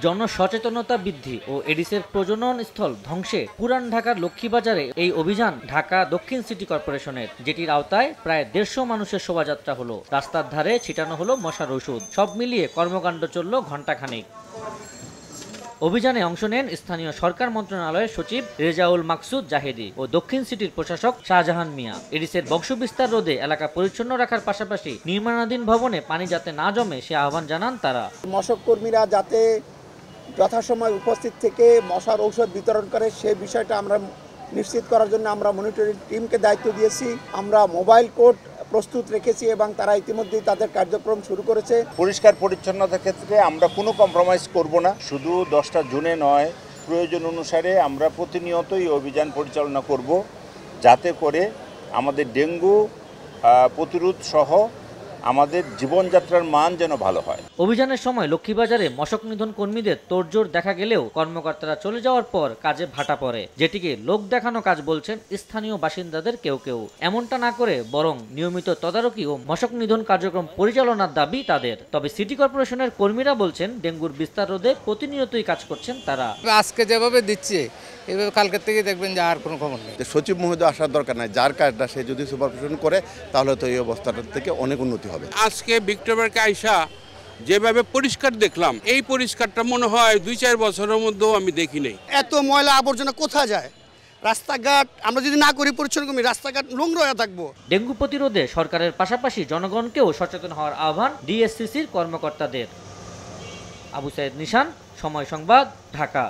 জনসচেতনতা বৃদ্ধি ও এডিসের প্রজনন স্থল ধ্বংসে পুরান ঢাকার লক্ষ্মীবাজারে এই অভিযান ঢাকা দক্ষিণ সিটি কর্পোরেশনের, যেটির আওতায় প্রায় 150 মানুষের শোভাযাত্রা হলো। রাস্তার ধারে ছিটানো হলো মশার ওষুধ। সব মিলিয়ে কর্মকাণ্ড চলল ঘণ্টাখানেক। অভিযানে অংশ নেন স্থানীয় সরকার মন্ত্রণালয়ের সচিব রেজাউল মাকসুদ জাহেদি ও দক্ষিণ সিটির প্রশাসক শাহজাহান মিয়া। এডিসের বংশবিস্তার রোধে এলাকা পরিচ্ছন্ন রাখার পাশাপাশি নির্মাণাধীন ভবনে পানি যাতে না জমে সে আহ্বান জানান তারা। মশক কর্মীরা যাতে যথাসময় উপস্থিত থেকে মশার ঔষধ বিতরণ করে সেই বিষয়টা আমরা নিশ্চিত করার জন্য আমরা মনিটরিং টিমকে দায়িত্ব দিয়েছি। আমরা মোবাইল কোর্ট প্রস্তুত রেখেছি এবং তারা ইতিমধ্যেই তাদের কার্যক্রম শুরু করেছে। পরিষ্কার পরিচ্ছন্নতার ক্ষেত্রে আমরা কোনো কম্প্রোমাইজ করব না। শুধু 10টা জুনে নয়, প্রয়োজন অনুসারে আমরা প্রতিনিয়তই অভিযান পরিচালনা করব, যাতে করে আমাদের ডেঙ্গু প্রতিরোধ সহ আমাদের জীবনযাত্রার মান যেন ভালো হয়। অভিযানের সময় লক্ষ্মীবাজারে মশক নিধন কর্মীদের তোড়জোড় দেখা গেলেও কর্মকর্তারা চলে যাওয়ার পর কাজে ভাটা পড়ে, যেটিকে লোক দেখানো কাজ বলছেন স্থানীয় বাসিন্দাদের কেউ কেউ। এমনটা না করে বরং নিয়মিত তদারকি ও মশক নিধন কার্যক্রম পরিচালনার দাবি তাদের। তবে সিটি কর্পোরেশনের কর্মীরা বলছেন ডেঙ্গুর বিস্তার রোধে প্রতিনিয়তই কাজ করছেন তারা। আজকে যেভাবে দিচ্ছে এভাবে কালকের থেকে দেখবেন যে আর কোনো খবর নেই। সচিব মহোদয় আসার দরকার নাই, যার কাজটা সে যদি সুপারভিশন করে তাহলে তো এই অবস্থাটা থেকে অনেক উন্নতি হবে। আজকে ভিক্টোরিয়াকে আইসা যেভাবে পরিষ্কার দেখলাম, এই পরিষ্কারটা মনে হয় 2-4 বছরের মধ্যেও আমি দেখি নাই। এত ময়লা আবর্জনা কোথায় যায়? রাস্তাঘাট আমরা যদি না করি পরিচ্ছন্ন করি, রাস্তাঘাট নোংরা হয়ে থাকবো। ডেঙ্গু প্রতিরোধে সরকারের পাশাপাশি জনগণকেও সচেতন হওয়ার আহ্বান ডিএসসিসির কর্মকর্তাদের। আবু সাইদ নিশান, সময় সংবাদ, ঢাকা।